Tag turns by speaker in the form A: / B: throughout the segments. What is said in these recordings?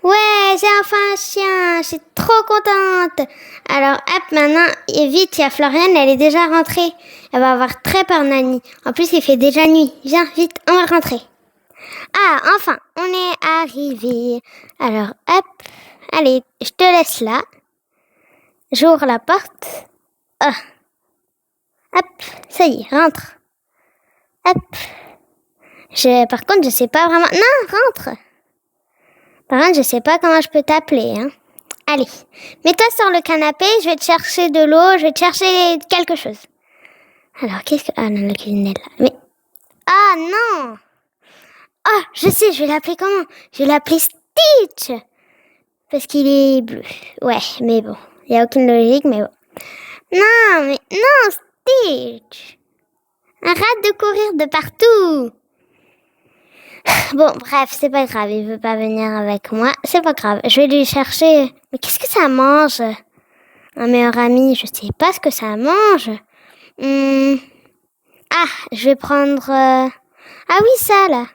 A: Ouais, j'ai enfin un chien, je suis trop contente. Alors hop, maintenant, et vite, il y a Floriane, elle est déjà rentrée. Elle va avoir très peur, Nani. En plus, il fait déjà nuit. Viens, vite, on va rentrer. Ah, enfin, on est arrivé. Alors hop, allez, je te laisse là. J'ouvre la porte. Ah. Hop, ça y est, rentre. Hop. Par contre, je sais pas vraiment... Non, rentre. Par contre, je sais pas comment je peux t'appeler, hein. Allez, mets-toi sur le canapé, je vais te chercher de l'eau, je vais te chercher quelque chose. Alors, qu'est-ce que... Ah non, la cuisine est là. Mais... Ah non. Ah, je sais, je vais l'appeler comment? Je vais l'appeler Stitch. Parce qu'il est bleu. Ouais, mais bon, il n'y a aucune logique, mais bon. Non, Stitch. Arrête de courir de partout. Bon, bref, c'est pas grave, il veut pas venir avec moi. C'est pas grave, je vais lui chercher... Mais qu'est-ce que ça mange? Un meilleur ami, je sais pas ce que ça mange. Ah, je vais prendre... Ah oui, ça, là.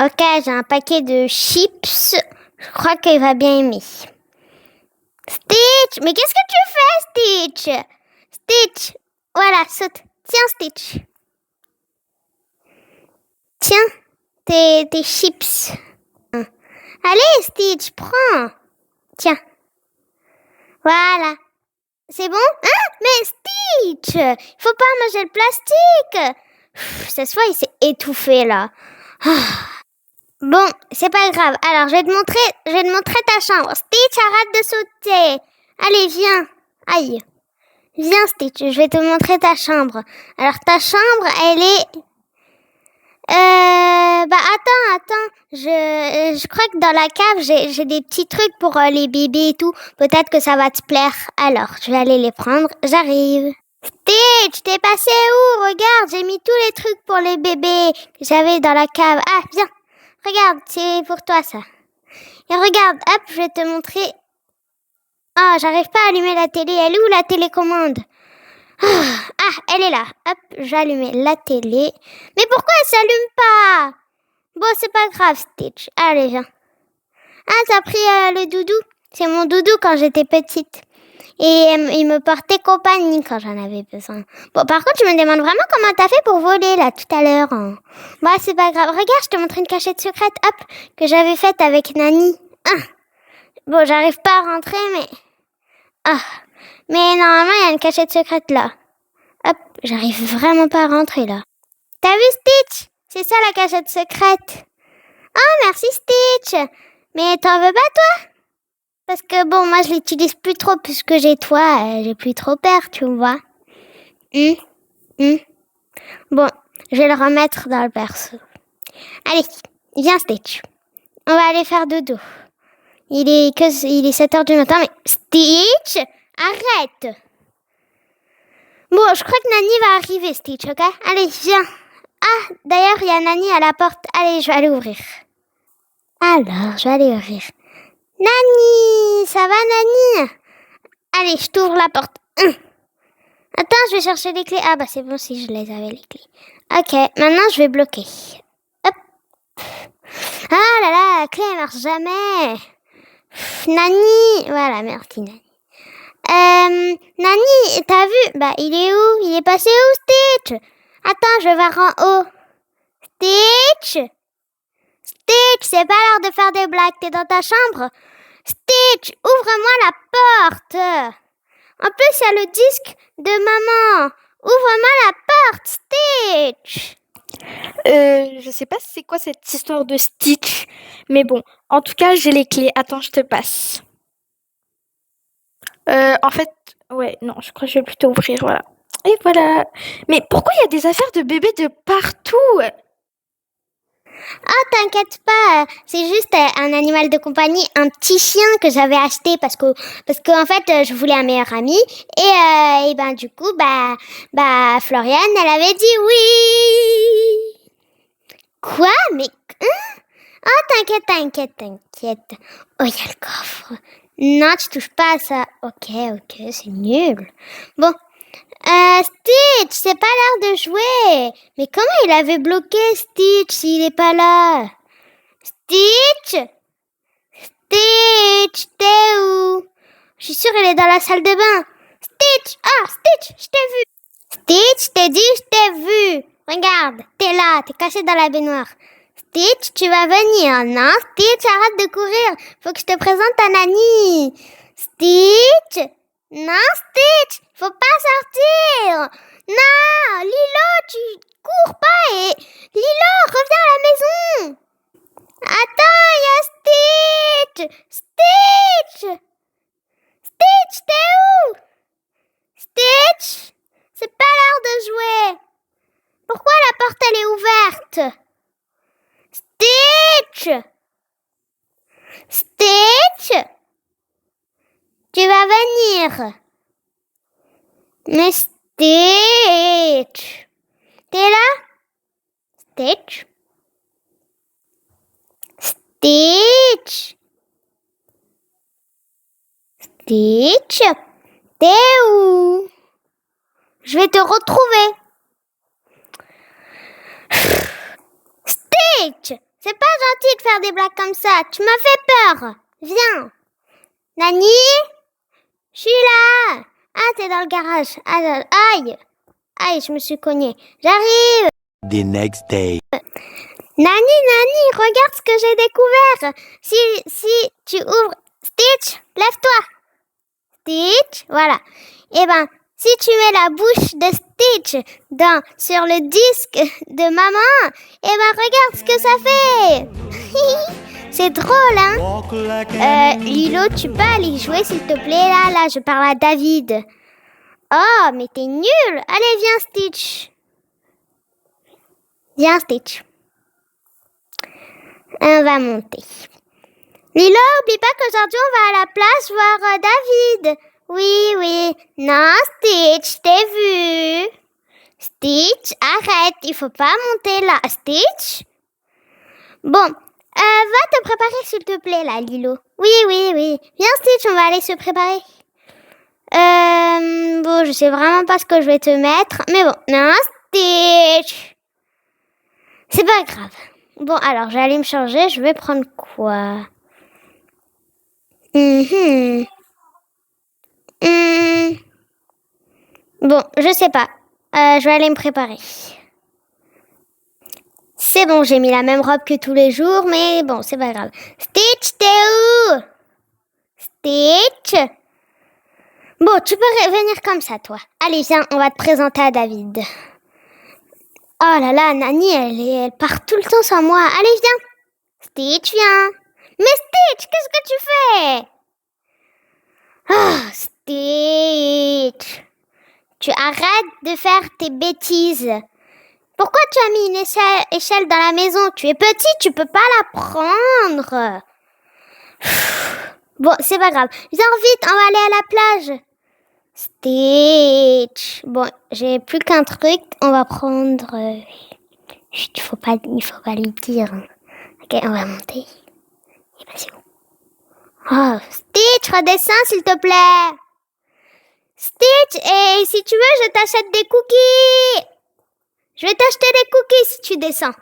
A: Ok, j'ai un paquet de chips. Je crois qu'il va bien aimer. Stitch, mais qu'est-ce que tu fais, Stitch? Stitch, voilà, saute. Tiens, Stitch. Tiens, tes chips. Allez, Stitch, prends. Tiens. Voilà. C'est bon? Hein? Mais Stitch, il faut pas manger le plastique. Ça se voit, il s'est étouffé, là. Bon, c'est pas grave. Alors, je vais te montrer ta chambre. Stitch, arrête de sauter. Allez, viens. Aïe. Viens, Stitch, je vais te montrer ta chambre. Alors, ta chambre, elle est... attends. Je crois que dans la cave, j'ai des petits trucs pour les bébés et tout. Peut-être que ça va te plaire. Alors, je vais aller les prendre. J'arrive. Stitch, t'es passé où? Regarde, j'ai mis tous les trucs pour les bébés que j'avais dans la cave. Ah, viens. Regarde, c'est pour toi, ça. Et regarde, hop, je vais te montrer. Ah, j'arrive pas à allumer la télé. Elle est où, la télécommande? Ah, elle est là. Hop, j'ai allumé la télé. Mais pourquoi elle s'allume pas? Bon, c'est pas grave, Stitch. Allez, viens. Ah, t'as pris le doudou? C'est mon doudou quand j'étais petite. Et il me portait compagnie quand j'en avais besoin. Bon, par contre, je me demande vraiment comment t'as fait pour voler, là, tout à l'heure. Hein. Bah, c'est pas grave. Regarde, je te montre une cachette secrète, hop, que j'avais faite avec Nani. Ah. Bon, j'arrive pas à rentrer, mais... Ah. Mais normalement, il y a une cachette secrète, là. Hop, j'arrive vraiment pas à rentrer, là. T'as vu, Stitch? C'est ça, la cachette secrète. Oh, merci, Stitch. Mais t'en veux pas, toi? Parce que bon, moi je l'utilise plus trop puisque j'ai toi, j'ai plus trop peur, tu vois. Bon, je vais le remettre dans le berceau. Allez, viens Stitch. On va aller faire dodo. Il est 7h du matin, mais Stitch, arrête. Bon, je crois que Nani va arriver, Stitch, ok? Allez, viens. Ah, d'ailleurs, il y a Nani à la porte. Allez, je vais aller ouvrir. Alors, je vais aller ouvrir. Nani, ça va Nani? Allez, je t'ouvre la porte. Attends, je vais chercher les clés. Ah bah c'est bon si je les avais les clés. Ok, maintenant je vais bloquer. Hop. Ah là là, la clé elle marche jamais. Nani, voilà, merci Nani. Nani, t'as vu? Bah il est où? Il est passé où Stitch? Attends, je vais voir en haut. Stitch? Stitch, c'est pas l'heure de faire des blagues, t'es dans ta chambre? Stitch, ouvre-moi la porte. En plus, il y a le disque de maman. Ouvre-moi la porte, Stitch.
B: Je sais pas c'est quoi cette histoire de Stitch, mais bon, en tout cas, j'ai les clés. Attends, je te passe. En fait, ouais, non, je crois que je vais plutôt ouvrir, voilà. Et voilà. Mais pourquoi il y a des affaires de bébé de partout?
A: Ah, t'inquiète pas, c'est juste un animal de compagnie, un petit chien que j'avais acheté parce que en fait, je voulais un meilleur ami et ben du coup, Floriane, elle avait dit oui. Quoi? Mais oh, t'inquiète. Oh, il y a le coffre. Non, tu touches pas à ça. Ok, c'est nul. Bon, Stitch, c'est pas l'heure de jouer. Mais comment il avait bloqué Stitch s'il est pas là? Stitch? Stitch, t'es où? Je suis sûre, il est dans la salle de bain. Stitch! Ah, Stitch, je t'ai vu. Stitch, je t'ai dit, je t'ai vu. Regarde, t'es là, t'es caché dans la baignoire. Stitch, tu vas venir, non? Stitch, arrête de courir. Faut que je te présente ta nanny. Stitch? Non, Stitch, faut pas sortir. Non, Lilo, tu cours pas et... Lilo, reviens à la maison. Attends, il y a Stitch. Stitch! Stitch, t'es où? Stitch? C'est pas l'heure de jouer. Pourquoi la porte elle est ouverte? Stitch! Stitch! Tu vas venir. Mais Stitch! T'es là? Stitch? Stitch! Stitch? T'es où? Je vais te retrouver. Stitch! C'est pas gentil de faire des blagues comme ça. Tu m'as fait peur. Viens. Nani? Je suis là. Ah, t'es dans le garage. Aïe. Aïe, je me suis cognée. J'arrive.
C: The next day.
A: Nani, regarde ce que j'ai découvert. Si tu ouvres... Stitch, lève-toi. Stitch, voilà. Eh ben, si tu mets la bouche de Stitch sur le disque de maman, eh ben, regarde ce que ça fait. C'est drôle, hein? Lilo, tu peux aller jouer, s'il te plaît, là, je parle à David. Oh, mais t'es nul. Allez, viens, Stitch. Viens, Stitch. On va monter. Lilo, oublie pas qu'aujourd'hui, on va à la place voir David. Oui. Non, Stitch, t'es vu. Stitch, arrête, il faut pas monter là. Stitch? Bon, va te préparer s'il te plaît là, Lilo. Oui. Viens, Stitch, on va aller se préparer. Bon, je sais vraiment pas ce que je vais te mettre. Mais bon, non, Stitch. C'est pas grave. Bon, alors, je vais aller me changer. Je vais prendre quoi? Bon, je sais pas. Je vais aller me préparer. C'est bon, j'ai mis la même robe que tous les jours, mais bon, c'est pas grave. Stitch, t'es où? Stitch? Bon, tu peux venir comme ça, toi. Allez, viens, on va te présenter à David. Oh là là, Nani, elle part tout le temps sans moi. Allez, viens. Stitch, viens. Mais Stitch, qu'est-ce que tu fais? Oh, Stitch. Tu arrêtes de faire tes bêtises. Pourquoi tu as mis une échelle dans la maison? Tu es petit, tu peux pas la prendre. Bon, c'est pas grave. Viens vite, on va aller à la plage. Stitch. Bon, j'ai plus qu'un truc. On va prendre... Chut, il faut pas lui dire. Ok, on va monter. Et ben, c'est où? Oh, Stitch, redescends s'il te plaît. Stitch, et si tu veux, je t'achète des cookies. Je vais t'acheter des cookies si tu descends.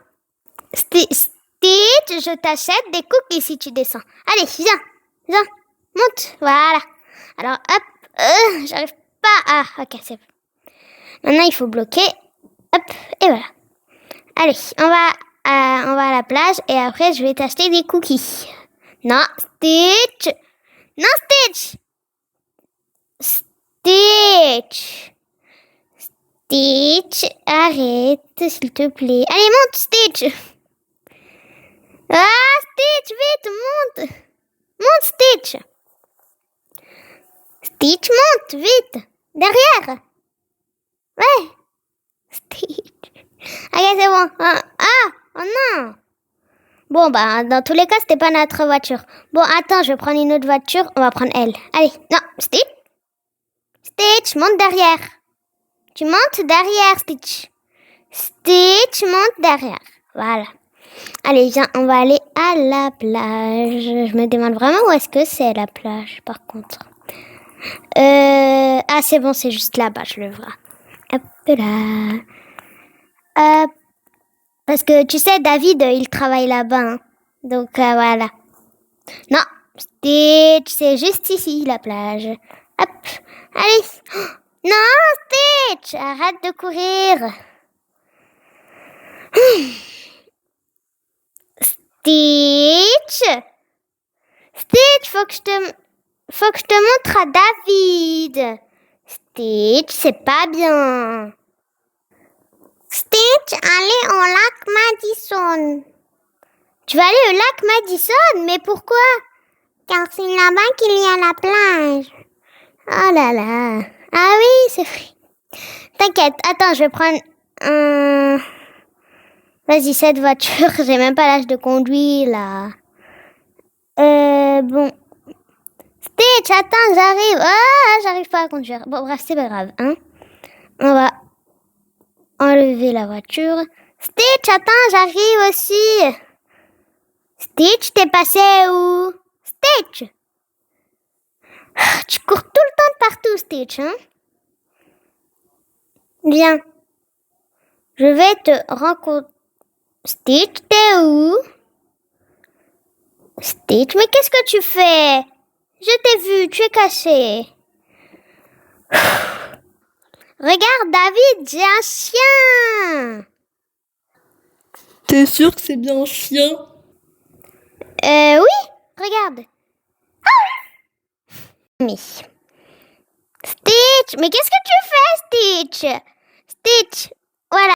A: Stitch, je t'achète des cookies si tu descends. Allez, viens, monte. Voilà. Alors, hop, j'arrive pas. Ah, ok, c'est bon. Maintenant, il faut bloquer. Hop, et voilà. Allez, on va à la plage et après, je vais t'acheter des cookies. Non, Stitch. Non, Stitch. Stitch. Stitch, arrête, s'il te plaît. Allez, monte, Stitch. Ah, Stitch, vite, monte. Monte, Stitch. Stitch, monte, vite. Derrière. Ouais. Stitch. Ok, c'est bon. Oh non. Bon, bah, dans tous les cas, c'était pas notre voiture. Bon, attends, je vais prendre une autre voiture. On va prendre elle. Allez, non, Stitch. Stitch, monte derrière. Tu montes derrière, Stitch. Stitch, monte derrière. Voilà. Allez, viens, on va aller à la plage. Je me demande vraiment où est-ce que c'est la plage, par contre. Ah, c'est bon, c'est juste là-bas, je le vois. De là. Parce que tu sais, David, il travaille là-bas. Hein. Donc voilà. Non, Stitch, c'est juste ici la plage. Hop, allez. Oh, non, Stitch, arrête de courir. Stitch, Stitch, faut que je te montre à David. Stitch, c'est pas bien. Stitch, allez au lac Madison. Tu vas aller au lac Madison, mais pourquoi? Car c'est là-bas qu'il y a la plage. Oh là là. Ah oui, c'est vrai. T'inquiète, attends, je vais prendre un... Vas-y, cette voiture, j'ai même pas l'âge de conduire, là. Bon. Stitch, attends, j'arrive. Ah, j'arrive pas à conduire. Bon, bref, c'est pas grave, hein. On va enlever la voiture. Stitch, attends, j'arrive aussi. Stitch, t'es passé où? Stitch. Tu cours tout le temps de partout, Stitch, hein? Viens. Je vais te rencontrer. Stitch, t'es où? Stitch, mais qu'est-ce que tu fais? Je t'ai vu, tu es caché. Regarde, David, j'ai un chien.
C: T'es sûr que c'est bien un chien?
A: Oui, regarde. Mais... Stitch, mais qu'est-ce que tu fais, Stitch? Stitch, voilà.